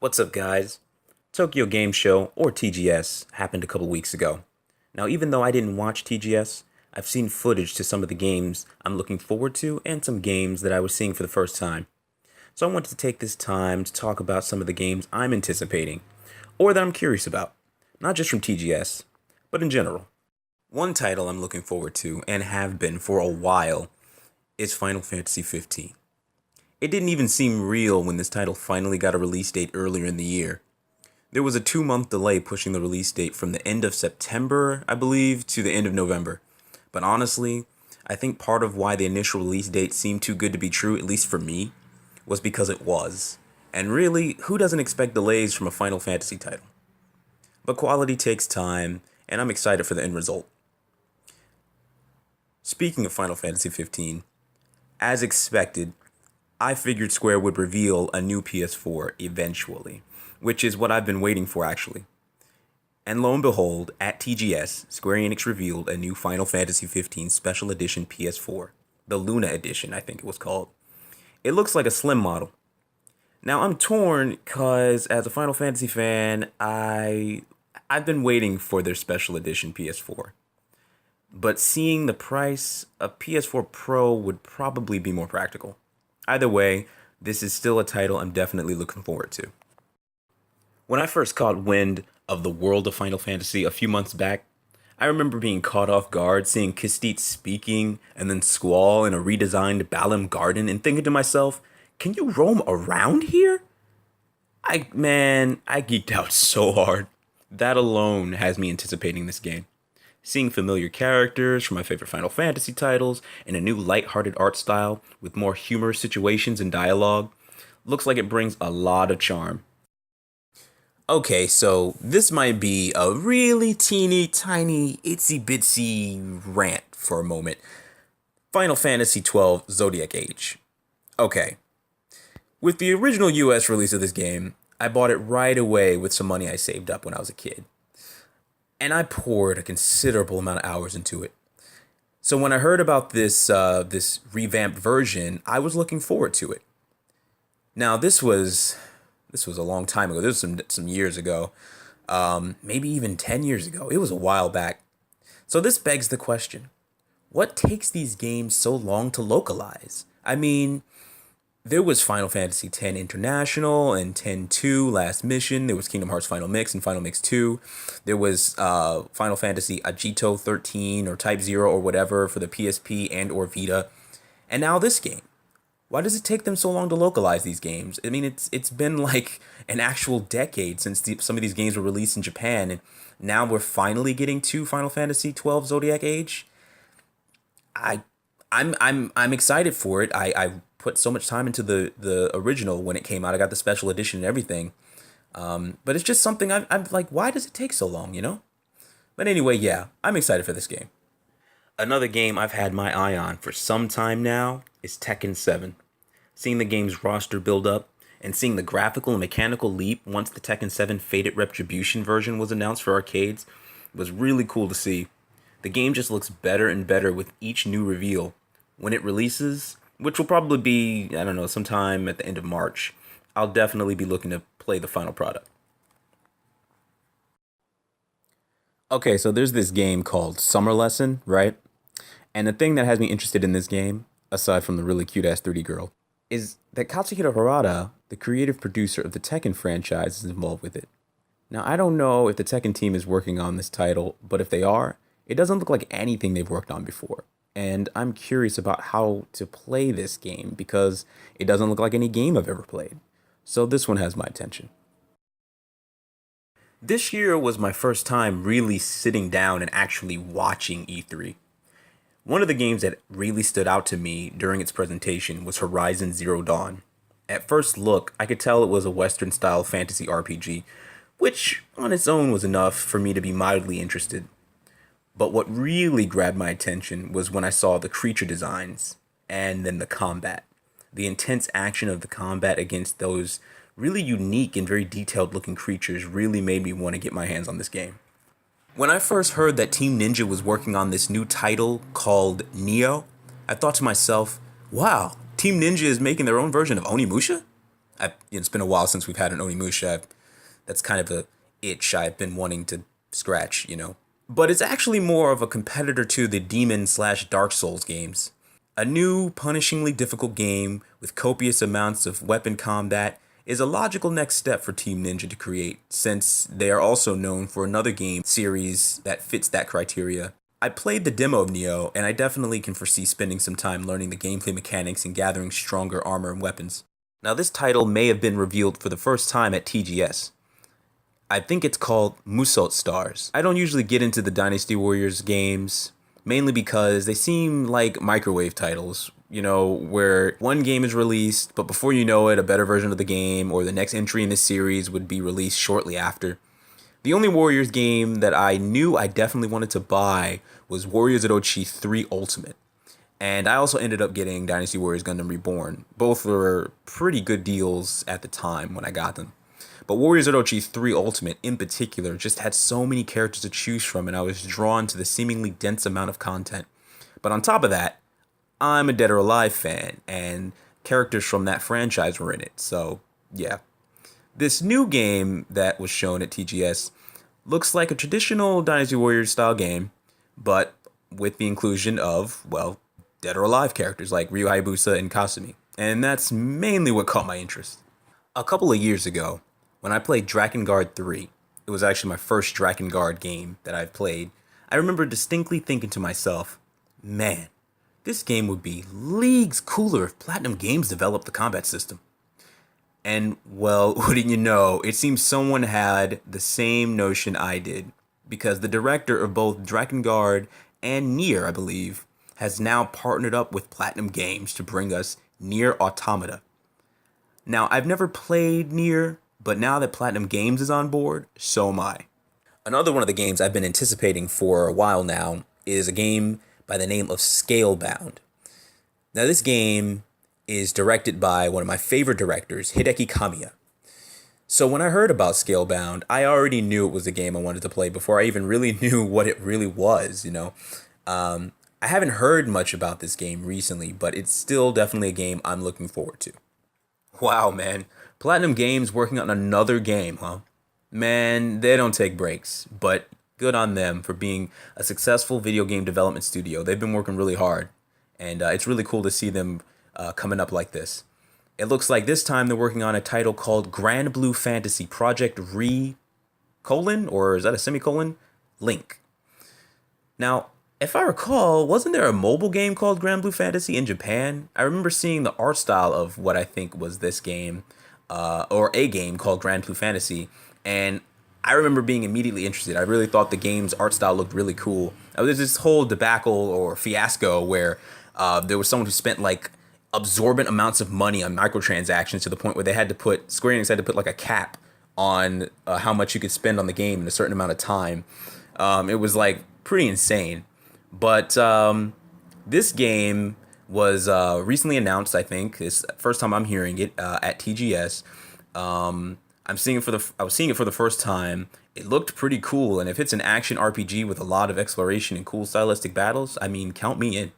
What's up, guys? Tokyo Game Show, or TGS, happened a couple weeks ago. Now, even though I didn't watch TGS, I've seen footage to some of the games I'm looking forward to and some games that I was seeing for the first time. So I wanted to take this time to talk about some of the games I'm anticipating, or that I'm curious about, not just from TGS, but in general. One title I'm looking forward to, and have been for a while, is Final Fantasy 15. It didn't even seem real when this title finally got a release date earlier in the year. There was a 2-month delay pushing the release date from the end of September, I believe, to the end of November. But honestly, I think part of why the initial release date seemed too good to be true, at least for me, was because it was. And really, who doesn't expect delays from a Final Fantasy title? But quality takes time, and I'm excited for the end result. Speaking of Final Fantasy 15, as expected, I figured Square would reveal a new PS4 eventually, which is what I've been waiting for actually. And lo and behold, at TGS, Square Enix revealed a new Final Fantasy 15 Special Edition PS4, the Luna Edition I think it was called. It looks like a slim model. Now I'm torn cuz as a Final Fantasy fan, I've been waiting for their Special Edition PS4. But seeing the price, a PS4 Pro would probably be more practical. Either way, this is still a title I'm definitely looking forward to. When I first caught wind of the world of Final Fantasy a few months back, I remember being caught off guard seeing Kistite speaking and then Squall in a redesigned Balam Garden and thinking to myself, can you roam around here? I geeked out so hard. That alone has me anticipating this game. Seeing familiar characters from my favorite Final Fantasy titles in a new light-hearted art style with more humorous situations and dialogue looks like it brings a lot of charm. Okay, so this might be a really teeny tiny itsy bitsy rant for a moment. Final Fantasy XII Zodiac Age. Okay. With the original US release of this game, I bought it right away with some money I saved up when I was a kid. And I poured a considerable amount of hours into it. So when I heard about this revamped version, I was looking forward to it. Now this was a long time ago. This was some years ago, maybe even 10 years ago. It was a while back. So this begs the question: what takes these games so long to localize? I mean, there was Final Fantasy X International and X-2 Last Mission. There was Kingdom Hearts Final Mix and Final Mix 2. There was Final Fantasy Agito 13 or Type 0 or whatever for the PSP and or Vita. And now this game. Why does it take them so long to localize these games? I mean, it's been like an actual decade since some of these games were released in Japan, and now we're finally getting to Final Fantasy 12 Zodiac Age. I'm excited for it. I put so much time into the original when it came out. I got the special edition and everything. But it's just something I'm like, why does it take so long, you know? But anyway, yeah, I'm excited for this game. Another game I've had my eye on for some time now is Tekken 7. Seeing the game's roster build up and seeing the graphical and mechanical leap once the Tekken 7 Faded Retribution version was announced for arcades was really cool to see. The game just looks better and better with each new reveal. When it releases, which will probably be, I don't know, sometime at the end of March, I'll definitely be looking to play the final product. Okay, so there's this game called Summer Lesson, right? And the thing that has me interested in this game, aside from the really cute ass 3D girl, is that Katsuhiro Harada, the creative producer of the Tekken franchise, is involved with it. Now, I don't know if the Tekken team is working on this title, but if they are, it doesn't look like anything they've worked on before. And I'm curious about how to play this game because it doesn't look like any game I've ever played. So this one has my attention. This year was my first time really sitting down and actually watching E3. One of the games that really stood out to me during its presentation was Horizon Zero Dawn. At first look, I could tell it was a Western-style fantasy RPG, which on its own was enough for me to be mildly interested. But what really grabbed my attention was when I saw the creature designs and then the combat. The intense action of the combat against those really unique and very detailed looking creatures really made me want to get my hands on this game. When I first heard that Team Ninja was working on this new title called Neo, I thought to myself, wow, Team Ninja is making their own version of Onimusha? It's been a while since we've had an Onimusha. That's kind of a itch I've been wanting to scratch. But it's actually more of a competitor to the Demon slash Dark Souls games. A new, punishingly difficult game with copious amounts of weapon combat is a logical next step for Team Ninja to create, since they are also known for another game series that fits that criteria. I played the demo of Neo, and I definitely can foresee spending some time learning the gameplay mechanics and gathering stronger armor and weapons. Now, this title may have been revealed for the first time at TGS. I think it's called Musou Stars. I don't usually get into the Dynasty Warriors games, mainly because they seem like microwave titles, where one game is released, but before you know it, a better version of the game or the next entry in the series would be released shortly after. The only Warriors game that I knew I definitely wanted to buy was Warriors Orochi 3 Ultimate. And I also ended up getting Dynasty Warriors Gundam Reborn. Both were pretty good deals at the time when I got them. But Warriors Orochi 3 Ultimate in particular just had so many characters to choose from, and I was drawn to the seemingly dense amount of content. But on top of that, I'm a Dead or Alive fan, and characters from that franchise were in it. So, yeah. This new game that was shown at TGS looks like a traditional Dynasty Warriors style game, but with the inclusion of, well, Dead or Alive characters like Ryu Hayabusa and Kasumi. And that's mainly what caught my interest. A couple of years ago, when I played Drakengard 3, it was actually my first Drakengard game that I've played, I remember distinctly thinking to myself, man, this game would be leagues cooler if Platinum Games developed the combat system. And, well, wouldn't you know, it seems someone had the same notion I did, because the director of both Drakengard and Nier, I believe, has now partnered up with Platinum Games to bring us Nier Automata. Now, I've never played Nier, but now that Platinum Games is on board, so am I. Another one of the games I've been anticipating for a while now is a game by the name of Scalebound. Now, this game is directed by one of my favorite directors, Hideki Kamiya. So when I heard about Scalebound, I already knew it was a game I wanted to play before I even really knew what it really was. I haven't heard much about this game recently, but it's still definitely a game I'm looking forward to. Wow, man. Platinum Games working on another game, huh? Man, they don't take breaks, but good on them for being a successful video game development studio. They've been working really hard, and it's really cool to see them coming up like this. It looks like this time they're working on a title called Grand Blue Fantasy Project or is that a semicolon? Link. Now, if I recall, wasn't there a mobile game called Grand Blue Fantasy in Japan? I remember seeing the art style of what I think was this game, or a game called Grand Blue Fantasy, and I remember being immediately interested. I really thought the game's art style looked really cool. There's this whole debacle or fiasco where there was someone who spent like absorbent amounts of money on microtransactions to the point where Square Enix had to put like a cap on how much you could spend on the game in a certain amount of time. It was like pretty insane. But this game was recently announced, I think. It's the first time I'm hearing it at TGS. I was seeing it for the first time. It looked pretty cool, and if it's an action RPG with a lot of exploration and cool stylistic battles, I mean, count me in.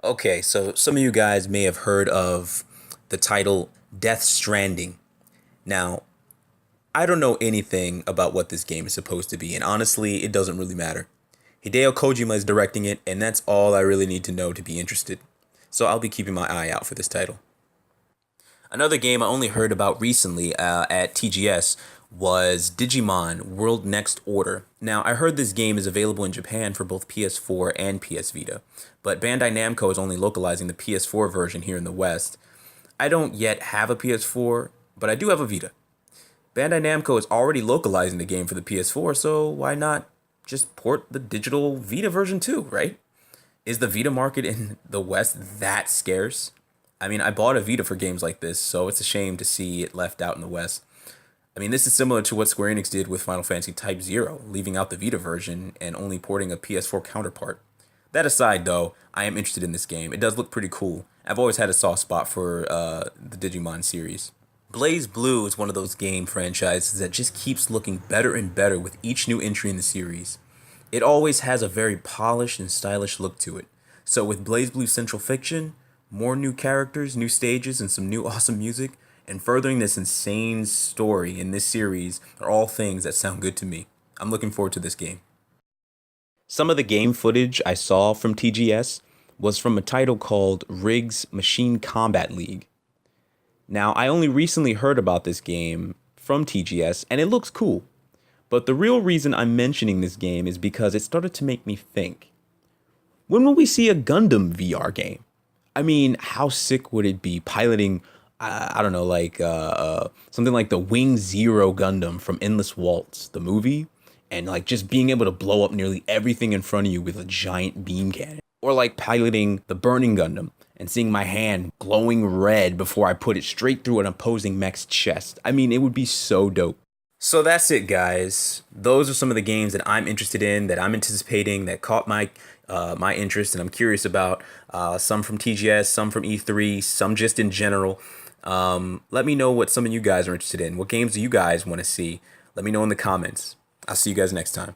Okay, so some of you guys may have heard of the title Death Stranding. Now, I don't know anything about what this game is supposed to be, and honestly, it doesn't really matter. Hideo Kojima is directing it, and that's all I really need to know to be interested. So I'll be keeping my eye out for this title. Another game I only heard about recently at TGS was Digimon World Next Order. Now, I heard this game is available in Japan for both PS4 and PS Vita, but Bandai Namco is only localizing the PS4 version here in the West. I don't yet have a PS4, but I do have a Vita. Bandai Namco is already localizing the game for the PS4, so why not just port the digital Vita version too, right? Is the Vita market in the West that scarce? I mean, I bought a Vita for games like this, so it's a shame to see it left out in the West. I mean, this is similar to what Square Enix did with Final Fantasy Type 0, leaving out the Vita version and only porting a PS4 counterpart. That aside, though, I am interested in this game. It does look pretty cool. I've always had a soft spot for the Digimon series. Blaze Blue is one of those game franchises that just keeps looking better and better with each new entry in the series. It always has a very polished and stylish look to it. So with Blaze Blue Central Fiction, more new characters, new stages, and some new awesome music, and furthering this insane story in this series are all things that sound good to me. I'm looking forward to this game. Some of the game footage I saw from TGS was from a title called Riggs Machine Combat League. Now, I only recently heard about this game from TGS, and it looks cool. But the real reason I'm mentioning this game is because it started to make me think. When will we see a Gundam VR game? I mean, how sick would it be piloting, I don't know, like something like the Wing Zero Gundam from Endless Waltz, the movie, and like just being able to blow up nearly everything in front of you with a giant beam cannon. Or like piloting the Burning Gundam and seeing my hand glowing red before I put it straight through an opposing mech's chest. I mean, it would be so dope. So that's it, guys. Those are some of the games that I'm interested in, that I'm anticipating, that caught my interest, and I'm curious about. Some from TGS, some from E3, some just in general. Let me know what some of you guys are interested in. What games do you guys want to see? Let me know in the comments. I'll see you guys next time.